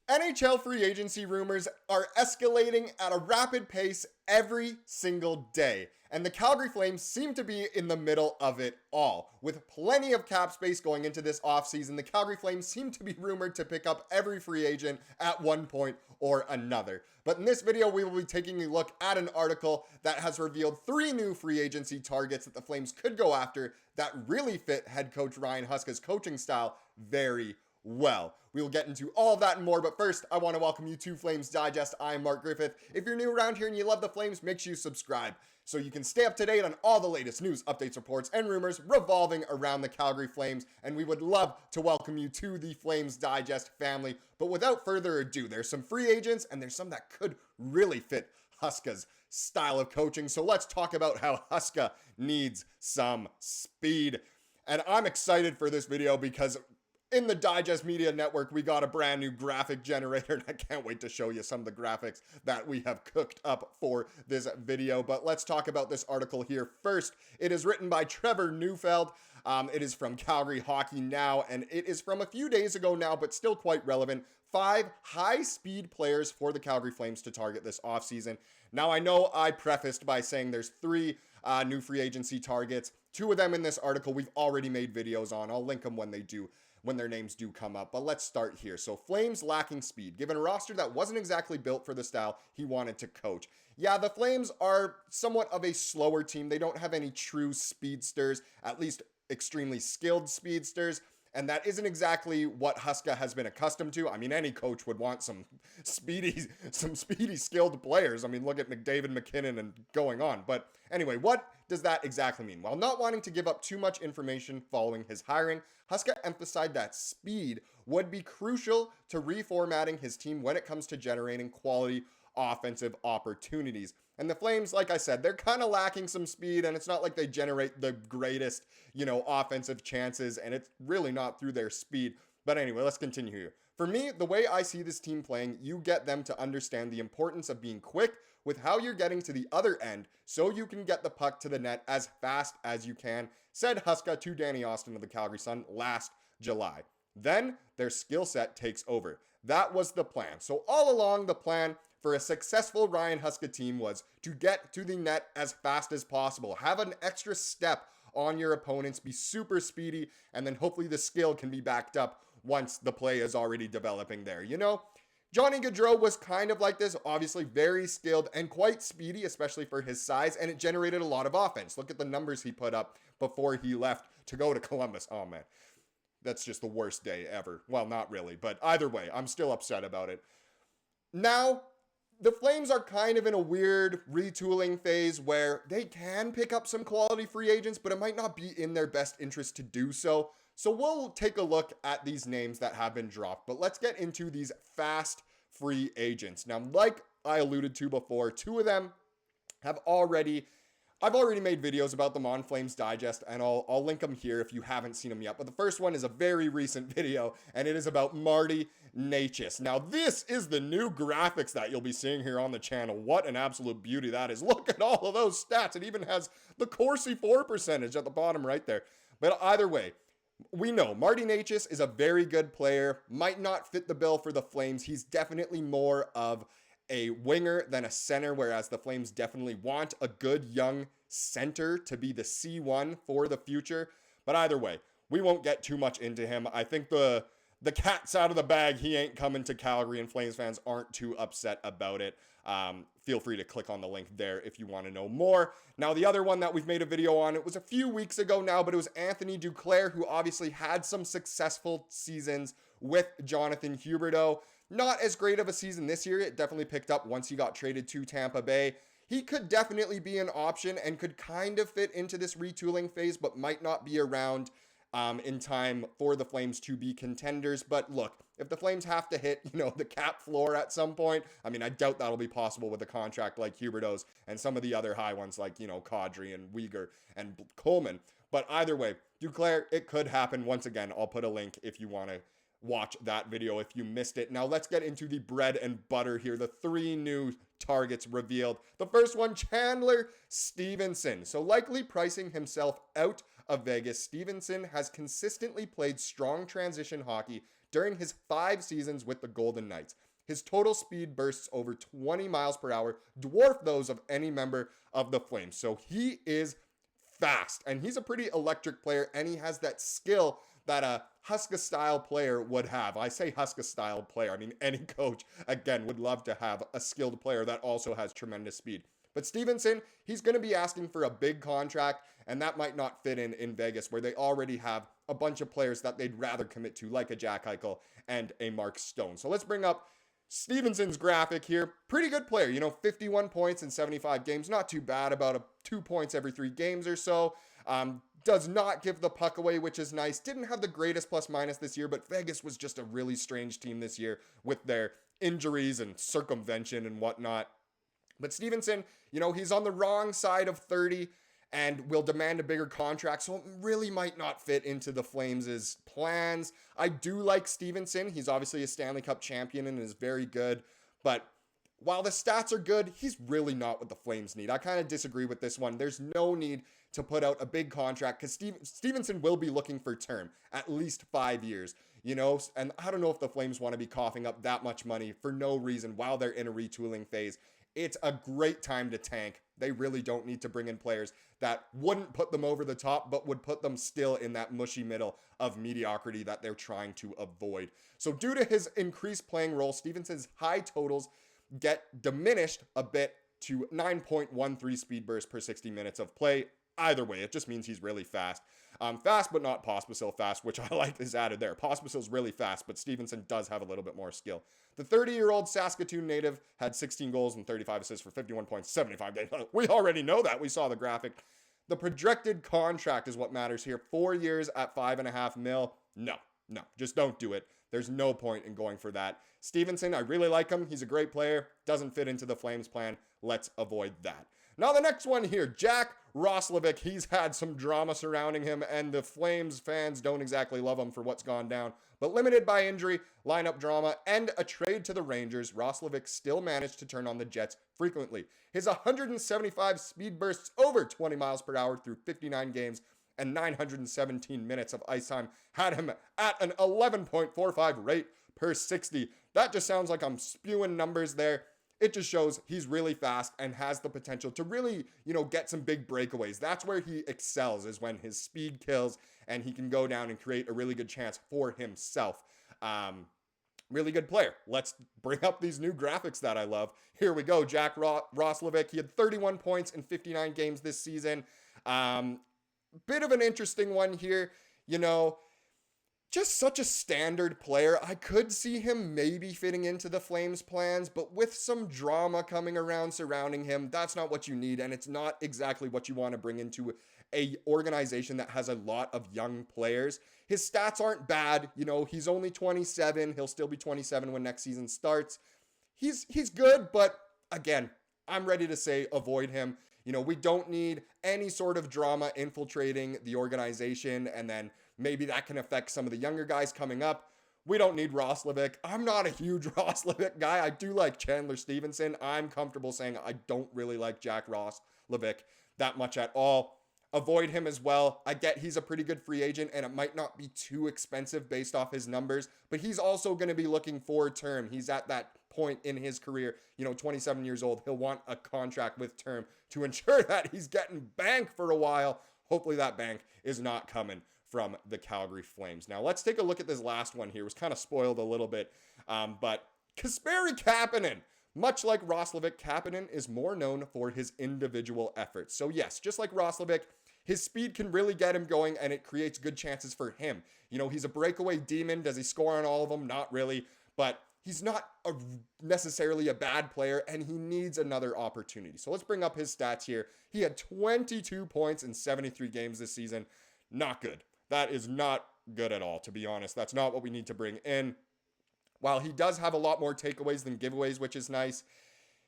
NHL free agency rumors are escalating at a rapid pace every single day, and the Calgary Flames seem to be in the middle of it all. With plenty of cap space going into this offseason, the Calgary Flames seem to be rumored to pick up every free agent at one point or another. But in this video, we will be taking a look at an article that has revealed 3 new free agency targets that the Flames could go after that really fit head coach Ryan Huska's coaching style very well. We will get into all of that and more, but first, I want to welcome you to Flames Digest. I'm Mark Griffith. If you're new around here and you love the Flames, make sure you subscribe so you can stay up to date on all the latest news, updates, reports, and rumors revolving around the Calgary Flames, and we would love to welcome you to the Flames Digest family. But without further ado, there's some free agents, and there's some that could really fit Huska's style of coaching, so let's talk about how Huska needs some speed. And I'm excited for this video because in the Digest Media Network, we got a brand new graphic generator, and I can't wait to show you some of the graphics that we have cooked up for this video. But let's talk about this article here first. It is written by Trevor Neufeld. It is from Calgary Hockey Now, and it is from a few days ago now, but still quite relevant. 5 high-speed players for the Calgary Flames to target this offseason. Now, I know I prefaced by saying there's 3 new free agency targets. 2 of them in this article we've already made videos on. I'll link them when their names do come up. But let's start here. So Flames lacking speed, given a roster that wasn't exactly built for the style he wanted to coach. Yeah, the Flames are somewhat of a slower team. They don't have any true speedsters, at least extremely skilled speedsters. And that isn't exactly what Huska has been accustomed to. I mean, any coach would want some speedy, skilled players. I mean, look at McDavid, McKinnon, and going on. But anyway, what does that exactly mean? While not wanting to give up too much information following his hiring, Huska emphasized that speed would be crucial to reformatting his team when it comes to generating quality offensive opportunities. And the Flames, like I said, they're kind of lacking some speed, and it's not like they generate the greatest, offensive chances, and it's really not through their speed. But anyway, let's continue here. For me, the way I see this team playing, you get them to understand the importance of being quick with how you're getting to the other end so you can get the puck to the net as fast as you can, said Huska to Danny Austin of the Calgary Sun last July. Then their skill set takes over. That was the plan. So all along, the plan for a successful Ryan Huska team was to get to the net as fast as possible, have an extra step on your opponents, be super speedy, and then hopefully the skill can be backed up once the play is already developing there. Johnny Gaudreau was kind of like this, obviously very skilled and quite speedy, especially for his size, and it generated a lot of offense. Look at the numbers he put up before he left to go to Columbus. Oh man, that's just the worst day ever. Well, not really, but either way, I'm still upset about it. Now, the Flames are kind of in a weird retooling phase where they can pick up some quality free agents, but it might not be in their best interest to do so. So we'll take a look at these names that have been dropped, but let's get into these fast free agents. Now, like I alluded to before, 2 of them I've already made videos about them on Flames Digest, and I'll link them here if you haven't seen them yet. But the first one is a very recent video, and it is about Marty Necas. Now, this is the new graphics that you'll be seeing here on the channel. What an absolute beauty that is. Look at all of those stats. It even has the Corsi 4 percentage at the bottom right there. But either way, we know Marty Necas is a very good player, might not fit the bill for the Flames. He's definitely more of a winger than a center, whereas the Flames definitely want a good young center to be the C1 for the future. But either way, we won't get too much into him. I think the cat's out of the bag. He ain't coming to Calgary, and Flames fans aren't too upset about it. Feel free to click on the link there if you want to know more. Now, the other one that we've made a video on, it was a few weeks ago now, but it was Anthony Duclair, who obviously had some successful seasons with Jonathan Huberdeau. Not as great of a season this year. It definitely picked up once he got traded to Tampa Bay. He could definitely be an option and could kind of fit into this retooling phase, but might not be around in time for the Flames to be contenders. But look, if the Flames have to hit, the cap floor at some point, I mean, I doubt that'll be possible with a contract like Huberdeau's and some of the other high ones like, Kadri and Weegar and Coleman. But either way, Duclair, it could happen. Once again, I'll put a link if you want to watch that video if you missed it. Now let's get into the bread and butter here. The 3 new targets revealed. The first one, Chandler Stevenson. So likely pricing himself out of Vegas, Stevenson has consistently played strong transition hockey during his 5 seasons with the Golden Knights. His total speed bursts over 20 miles per hour, dwarf those of any member of the Flames. So he is fast, and he's a pretty electric player, and he has that skill that a Huska-style player would have. I say Huska-style player. I mean, any coach, again, would love to have a skilled player that also has tremendous speed. But Stevenson, he's going to be asking for a big contract, and that might not fit in Vegas, where they already have a bunch of players that they'd rather commit to, like a Jack Eichel and a Mark Stone. So let's bring up Stevenson's graphic here. Pretty good player, 51 points in 75 games. Not too bad, about 2 points every 3 games or so. Does not give the puck away, which is nice. Didn't have the greatest plus minus this year, but Vegas was just a really strange team this year with their injuries and circumvention and whatnot. But Stevenson, he's on the wrong side of 30 and will demand a bigger contract, so it really might not fit into the Flames' plans. I do like Stevenson. He's obviously a Stanley Cup champion and is very good, but while the stats are good, he's really not what the Flames need. I kind of disagree with this one. There's no need to put out a big contract because Stevenson will be looking for term, at least 5 years, and I don't know if the Flames want to be coughing up that much money for no reason while they're in a retooling phase. It's a great time to tank. They really don't need to bring in players that wouldn't put them over the top, but would put them still in that mushy middle of mediocrity that they're trying to avoid. So due to his increased playing role, Stevenson's high totals get diminished a bit to 9.13 speed bursts per 60 minutes of play. Either way, it just means he's really fast. Fast, but not Pospisil fast, which I like is added there. Pospisil's really fast, but Stevenson does have a little bit more skill. The 30-year-old Saskatoon native had 16 goals and 35 assists for 51 points, 75 days. We already know that. We saw the graphic. The projected contract is what matters here. 4 years at $5.5 million. No, just don't do it. There's no point in going for that. Stevenson, I really like him. He's a great player. Doesn't fit into the Flames plan. Let's avoid that. Now the next one here, Jack Roslovic. He's had some drama surrounding him, and the Flames fans don't exactly love him for what's gone down. But limited by injury, lineup drama, and a trade to the Rangers, Roslovic still managed to turn on the Jets frequently. His 175 speed bursts over 20 miles per hour through 59 games and 917 minutes of ice time had him at an 11.45 rate per 60. That just sounds like I'm spewing numbers there. It just shows he's really fast and has the potential to really, get some big breakaways. That's where he excels, is when his speed kills and he can go down and create a really good chance for himself. Really good player. Let's bring up these new graphics that I love. Here we go. Jack Roslovic. He had 31 points in 59 games this season. Bit of an interesting one here. Just such a standard player. I could see him maybe fitting into the Flames' plans, but with some drama coming around surrounding him, that's not what you need, and it's not exactly what you want to bring into a organization that has a lot of young players. His stats aren't bad. He's only 27. He'll still be 27 when next season starts. He's good, but again, I'm ready to say avoid him. We don't need any sort of drama infiltrating the organization, and then maybe that can affect some of the younger guys coming up. We don't need Roslovic. I'm not a huge Roslovic guy. I do like Chandler Stevenson. I'm comfortable saying I don't really like Jack Roslovic that much at all. Avoid him as well. I get he's a pretty good free agent, and it might not be too expensive based off his numbers, but he's also going to be looking for a term. He's at that point in his career, 27 years old. He'll want a contract with term to ensure that he's getting bank for a while. Hopefully that bank is not coming from the Calgary Flames. Now let's take a look at this last one here. It was kind of spoiled a little bit, but Kasperi Kapanen. Much like Roslovic, Kapanen is more known for his individual efforts. So yes, just like Roslovic, his speed can really get him going, and it creates good chances for him. He's a breakaway demon. Does he score on all of them? Not really, but he's not necessarily a bad player, and he needs another opportunity. So let's bring up his stats here. He had 22 points in 73 games this season. Not good. That is not good at all, to be honest. That's not what we need to bring in. While he does have a lot more takeaways than giveaways, which is nice,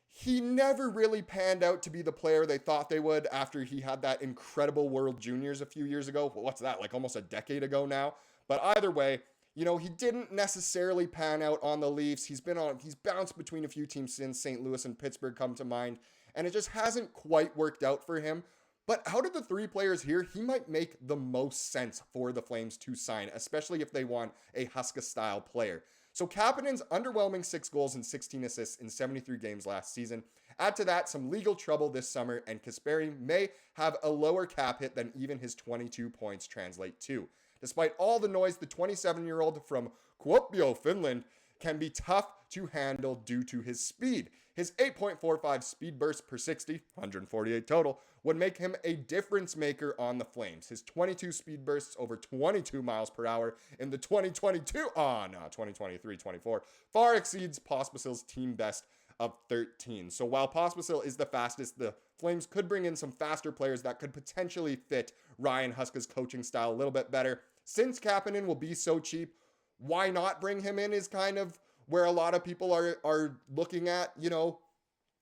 he never really panned out to be the player they thought they would after he had that incredible World Juniors a few years ago. What's that, like almost a decade ago now? But either way, he didn't necessarily pan out on the Leafs. He's bounced between a few teams since. St. Louis and Pittsburgh come to mind, and it just hasn't quite worked out for him. But out of the three players here, he might make the most sense for the Flames to sign, especially if they want a Huska-style player. So Kapanen's underwhelming 6 goals and 16 assists in 73 games last season. Add to that some legal trouble this summer, and Kasperi may have a lower cap hit than even his 22 points translate to. Despite all the noise, the 27-year-old from Kuopio, Finland, can be tough to handle due to his speed. His 8.45 speed burst per 60, 148 total, would make him a difference maker on the Flames. His 22 speed bursts over 22 miles per hour in the 2023-24 far exceeds Pospisil's team best of 13. So while Pospisil is the fastest, the Flames could bring in some faster players that could potentially fit Ryan Huska's coaching style a little bit better. Since Kapanen will be so cheap, why not bring him in is kind of where a lot of people are looking at,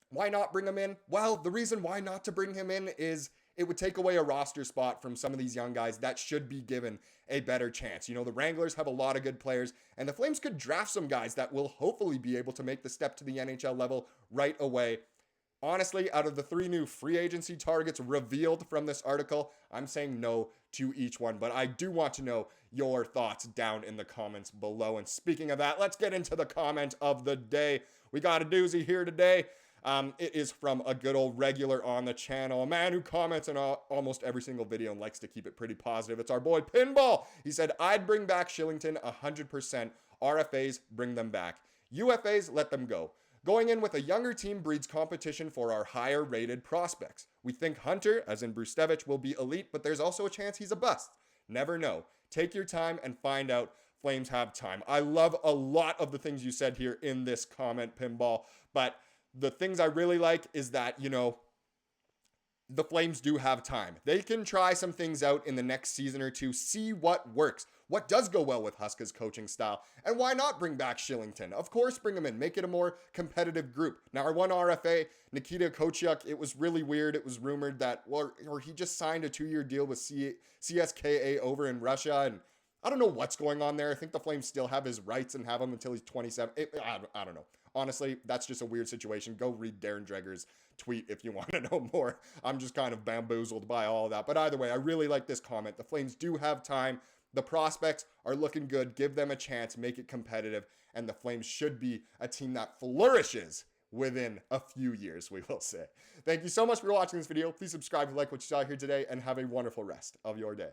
why not bring him in? Well, the reason why not to bring him in is it would take away a roster spot from some of these young guys that should be given a better chance. The Wranglers have a lot of good players, and the Flames could draft some guys that will hopefully be able to make the step to the NHL level right away. Honestly, out of the 3 new free agency targets revealed from this article, I'm saying no to each one, but I do want to know your thoughts down in the comments below. And speaking of that, let's get into the comment of the day. We got a doozy here today. It is from a good old regular on the channel, a man who comments in almost every single video and likes to keep it pretty positive. It's our boy Pinball. He said, I'd bring back Shillington 100%. RFAs, bring them back. UFAs, let them go. Going in with a younger team breeds competition for our higher rated prospects. We think Hunter, as in Brustevich, will be elite, but there's also a chance he's a bust. Never know. Take your time and find out. Flames have time. I love a lot of the things you said here in this comment, Pinball, but the things I really like is that, the Flames do have time. They can try some things out in the next season or two, see what works, what does go well with Huska's coaching style, and why not bring back Shillington? Of course, bring him in, make it a more competitive group. Now, our one RFA, Nikita Kochuk, it was really weird. It was rumored that, or he just signed a 2-year deal with CSKA over in Russia, and I don't know what's going on there. I think the Flames still have his rights and have him until he's 27. I don't know. Honestly, that's just a weird situation. Go read Darren Dreger's tweet if you want to know more. I'm just kind of bamboozled by all of that. But either way, I really like this comment. The Flames do have time. The prospects are looking good. Give them a chance. Make it competitive. And the Flames should be a team that flourishes within a few years, we will say. Thank you so much for watching this video. Please subscribe if you like what you saw here today, and have a wonderful rest of your day.